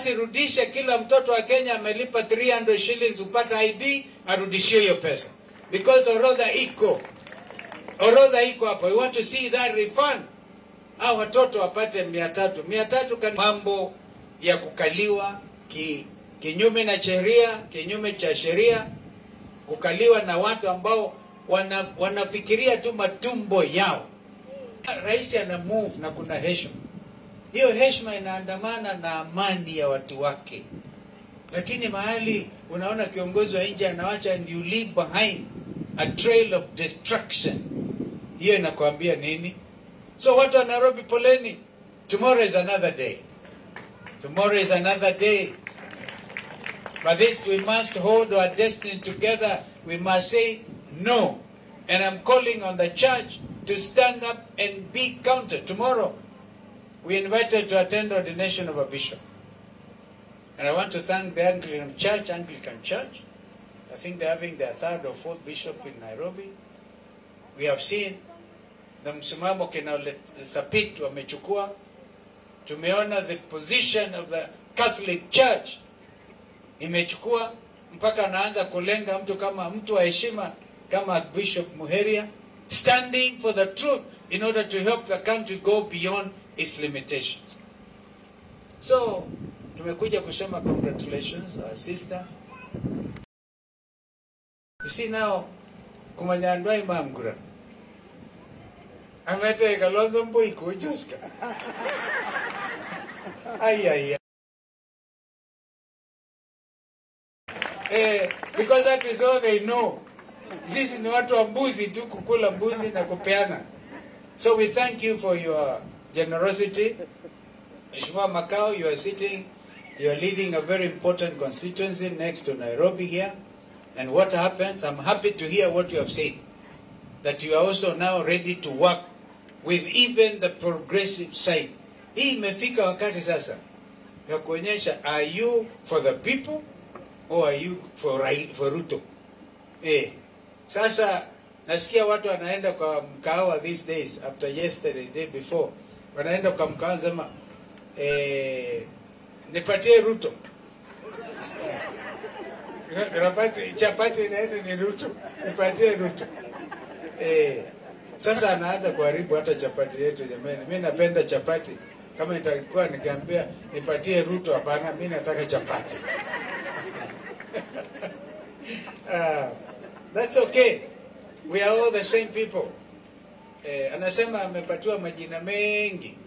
basi rudisha kila mtoto wa Kenya amelipa 300 shillings upata ID, arudishie hiyo pesa. Because orodha iko hapo. We want to see that refund. Hao watoto wapate 300. 300 kan mambo ya kukaliwa kinyume na sheria, kinyume cha sheria, kukaliwa na watu ambao wanafikiria tu matumbo yao. Rais ana move na kuna heshima. Hiyo heshima inaandamana na amani ya watu wake. Lakini mahali unaona kiongozi wa nje anawacha and you leave behind a trail of destruction, hiyo inakwambia nini? So watu wa Nairobi, poleni. Tomorrow is another day. Tomorrow is another day. But this, we must hold our destiny together. We must say no. And I'm calling on the church to stand up and be counted. Tomorrow, we invited to attend ordination of a bishop. And I want to thank the Anglican Church. I think they're having their 3rd or 4th bishop in Nairobi. We have seen the msimamo kina Sapit wamechukua. Tumeona the position of the Catholic Church imechukua, mpaka anaanza kulenga mtu kama mtu wa heshima kama Bishop Muheria, standing for the truth in order to help the country go beyond its limitations. So tumekuja kusema congratulations our sister. You see now, kumanyandwa imamgura amete Kalonzo Mbuiku Joska. Ay. Because that is all they know. Sisi ni watu wa mbuzi tu, kukula mbuzi na kupeana. So we thank you for your generosity. Mheshimiwa Makau, you are leading a very important constituency next to Nairobi here. And what happens, I'm happy to hear what you have said, that you are also now ready to work with even the progressive side. Hii imefika wakati sasa ya kuonyesha, are you for the people or are you for Ruto? Sasa nasikia watu wanaenda kwa mkahawa these days, after yesterday, day before, wanaenda kwa mkahawa sema nipatie Ruto. Chapati inaitwa ni Ruto, nipatie Ruto. Sasa anaanza kuharibu hata chapati yetu jamani. Mimi napenda chapati. Kama nitakuwa nikiambia nipatie Ruto, hapana, mimi nataka chapati. That's okay. We are all the same people. Anasema amepatiwa majina mengi.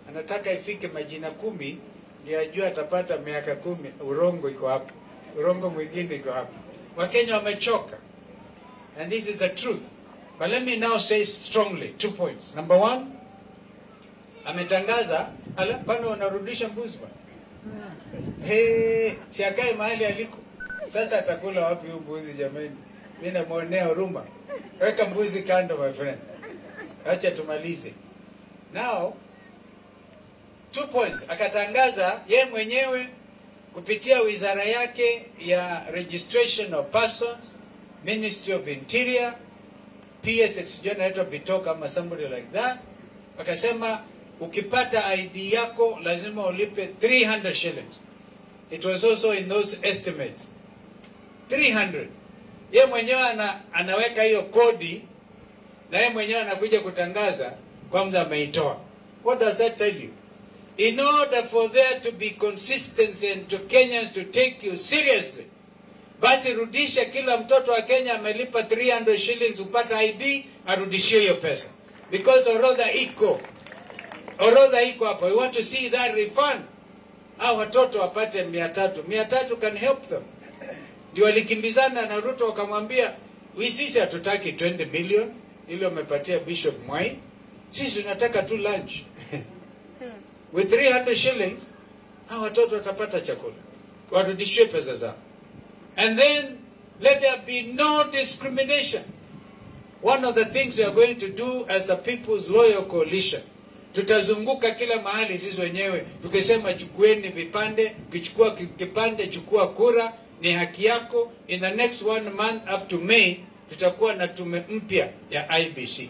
Anataka ifike majina 10 ndio ajue atapata miaka 10. Urongo iko hapo. Urongo mwingine iko hapo. Wakenya wamechoka. And this is the truth. But let me now say strongly 2 points. Number 1, ametangaza bado wanarudisha mbuzi bwana. Si akae mahali aliko. Sasa atakula wapi huyo mbuzi jamani? Mimi namuonea huruma. Weka mbuzi kando my friend. Acha tumalize. Now 2 points. Akatangaza ye mwenyewe kupitia wizara yake ya registration of persons, Ministry of Interior, PSX inaitwa Bitoka ama somebody like that. Akasema ukipata ID yako lazima ulipe 300 shillings. It was also in those estimates. 300. Ye mwenyewe anaweka hiyo kodi na ye mwenyewe anakuja kutangaza kwamba ameitoa. What does that tell you? In order for there to be consistency and to Kenyans to take you seriously, basi rudisha kila mtoto wa Kenya amelipa 300 shillings upata ID, arudishie hiyo pesa. Because orodha iko hapo. We want to see that refund. Hao watoto wapate 300. 300 can help them. Ndio walikimbizana na Ruto wakamwambia, sisi hatutaki 20 million ile umepatia Bishop Mwai. Sisi tunataka tu lunch. With 300 shillings, hao watoto watapata chakula. Warudishie pesa zao. And then let there be no discrimination. One of the things we are going to do as a People's Loyal Coalition, tutazunguka kila mahali sisi wenyewe tukisema chukueni vipande, ukichukua kipande chukua kura, ni haki yako. In the next 1 month up to May tutakuwa na tume mpya ya IBC.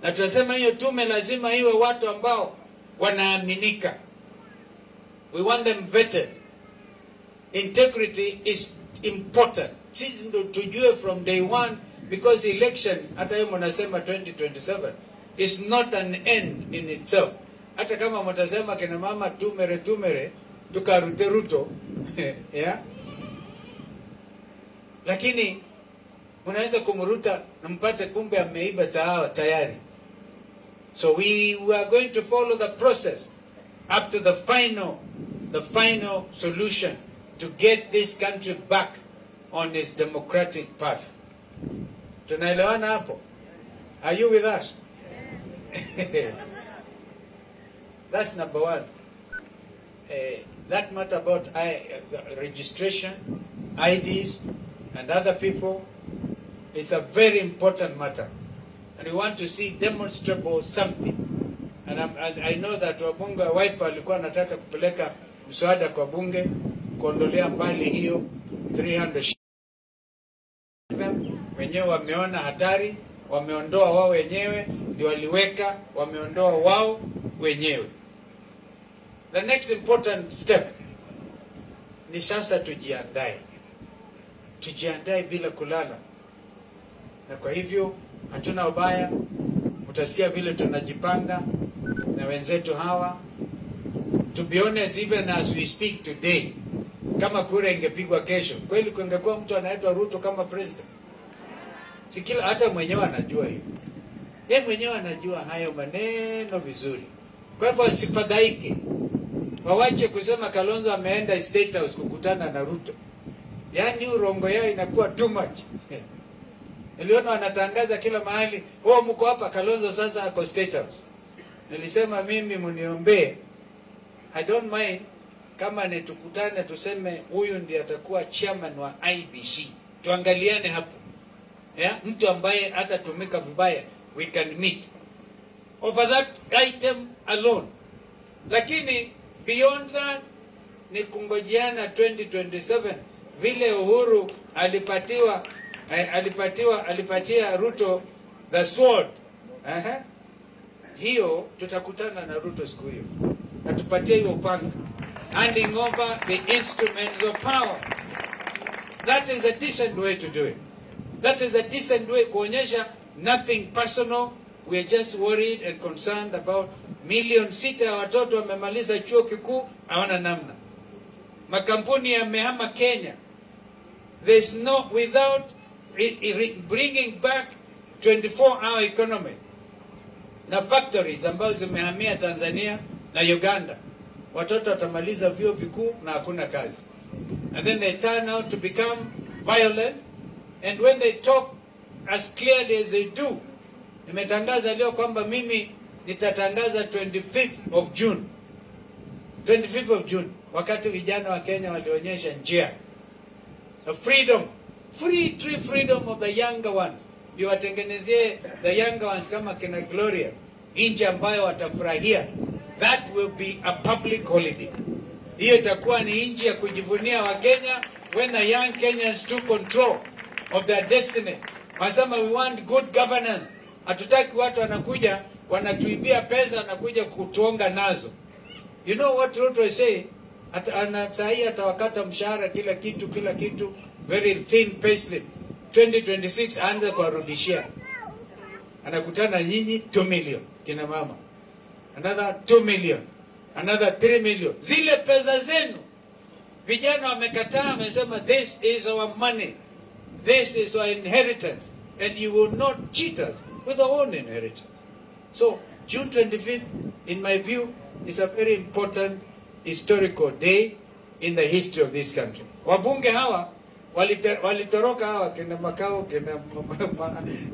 Na tutasema hiyo tume lazima iwe watu ambao wanaaminika. We want them vetted. Integrity is important. Sisi ndo tujue from day one, because election, hata hiyo mnasema 2027, is not an end in itself. Hata kama mtasema kina mama tumere, tukarute Ruto, yeah? Lakini unaweza kumruta na mpate kumbe ameiba tayari. So we are going to follow the process up to the final solution to get this country back on its democratic path. Tunaelewana hapo? Are you with us? That's number one. That matter about registration, IDs, and other people, it's a very important matter. And we want to see demonstrable something. And I know that wabunge wa Wiper walikuwa nataka kupeleka mswada kwa bunge kuondolea mbali hiyo 300. Wenyewe wameona hatari, wameondoa wao wenyewe, ndio waliweka, wameondoa wao wenyewe. The next important step ni sasa tujiandae. Tujiandae bila kulala. Na kwa hivyo hatuna ubaya, utasikia vile tunajipanga na wenzetu hawa. To be honest, even as we speak today, kama kura ingepigwa kesho, kweli kungekuwa mtu anaitwa Ruto kama president? Sikila hata mwenyewe anajua hiyo. Yeye mwenyewe anajua hayo maneno vizuri. Kwa hivyo asifadhaike. Wawache kusema Kalonzo ameenda State House kukutana na Ruto. Yaani urongo yao inakuwa too much. Niliona wanatangaza kila mahali, mko hapa, Kalonzo sasa ako State House. Nilisema mimi mniombee. I don't mind kama netukutane tuseme huyu ndiye atakuwa chairman wa IBC. Tuangaliane hapo. Yeah? Mtu ambaye hatatumika vibaya, we can meet over that item alone. Lakini beyond that ni kungojeana 2027 vile Uhuru alipatia Ruto the sword. Hiyo tutakutana na Ruto siku hiyo. Atupatie hiyo upanga. Handing over the instruments of power. That is a decent way to do it. That is a decent way kuonyesha nothing personal. We are just worried and concerned about milioni 6 ya watoto wamemaliza chuo kikuu hawana namna. Makampuni yamehama Kenya. There's no, without bringing back 24-hour economy. Na factories ambazo zimehamia Tanzania na Uganda. Watoto watamaliza vyuo vikuu na hakuna kazi. And then they turn out to become violent. And when they talk as clearly as they do, nimetangaza leo kwamba mimi nitatangaza 25th of June. 25th of June, wakati vijana wa Kenya walionyesha njia. The freedom, true freedom of the younger ones. Ndio watengenezee the younger ones kama kina Gloria, nchi ambayo watafurahia. That will be a public holiday. Hiyo itakuwa ni nchi ya kujivunia wa Kenya when the young Kenyans took control of their destiny. Wanasema we want good governance. Hatutaki watu wanakuja wanatuibia pesa wanakuja kutuonga nazo. You know what Ruto is saying? Anasahii atawakata mshahara kila kitu, very thin payslip. 2026 anza kuwarudishia. Anakutana nyinyi 2 million kina mama. Another 2 million. Another 3 million. Zile pesa zenu. Vijana wamekataa, wamesema this is our money. This is our inheritance. And you will not cheat us with our own inheritance. So, June 25th, in my view, is a very important historical day in the history of this country. Wabunge hawa, walitoroka hawa, kina Makao, kina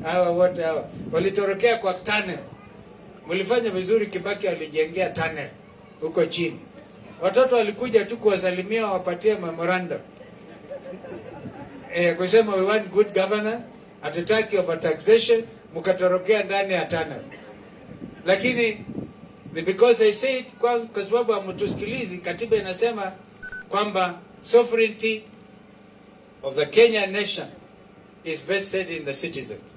hawa wote hawa, walitorokea kwa tunnel. Mulifanya vizuri, Kibaki alijengea tunnel huko chini. Watoto walikuja tu kuwasalimia, wapatie memorandum. Kusema we want good governance, hatutaki overtaxation, mukatorokea ndani ya tunnel. Lakini because I say kwa sababu hamtusikilizi, katiba inasema kwamba sovereignty of the Kenyan nation is vested in the citizens.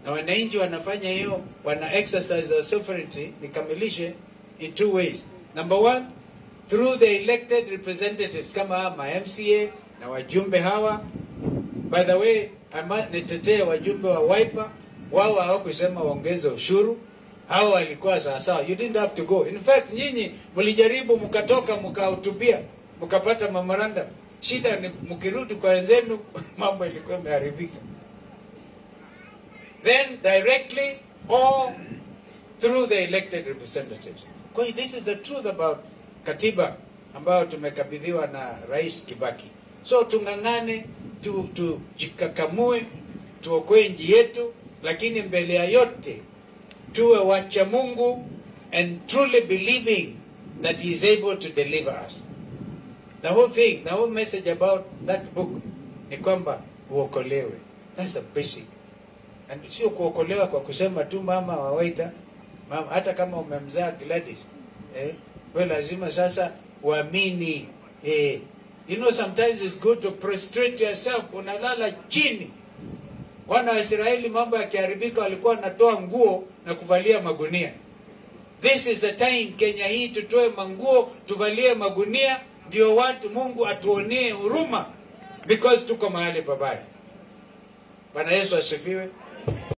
Na wananchi wanafanya hiyo, wana exercise their sovereignty, nikamilishe, in 2 ways. Number 1, through the elected representatives kama ma MCA na wajumbe hawa. By the way, nitetee wajumbe wa Wiper, wao hawakusema waongeze ushuru. Hao walikuwa sawa. You didn't have to go. In fact, nyinyi mlijaribu mkatoka mkahutubia, mkapata memorandum. Shida ni mkirudi kwa wenzenu mambo ilikuwa imeharibika. Then directly or through the elected representatives. Kwa hiyo this is the truth about katiba ambayo tumekabidhiwa na Rais Kibaki. So tungangane, tujikakamue, tuokoe nchi yetu, lakini mbele ya yote tuwe wacha Mungu and truly believing that he is able to deliver us. The whole thing, the whole message about that book ni kwamba uokolewe. That's a basic. And sio kuokolewa kwa kusema tu mama wawaita, mama hata kama umemzaa Gladys, wewe lazima sasa uamini. You know, sometimes it's good to prostrate yourself. Unalala chini. Wana wa Israeli mambo yakiharibika walikuwa wanatoa nguo na kuvalia magunia. This is the time Kenya hii tutoe manguo, tuvalie magunia, ndio watu Mungu atuonee huruma, because tuko mahali pabaya. Bwana Yesu asifiwe.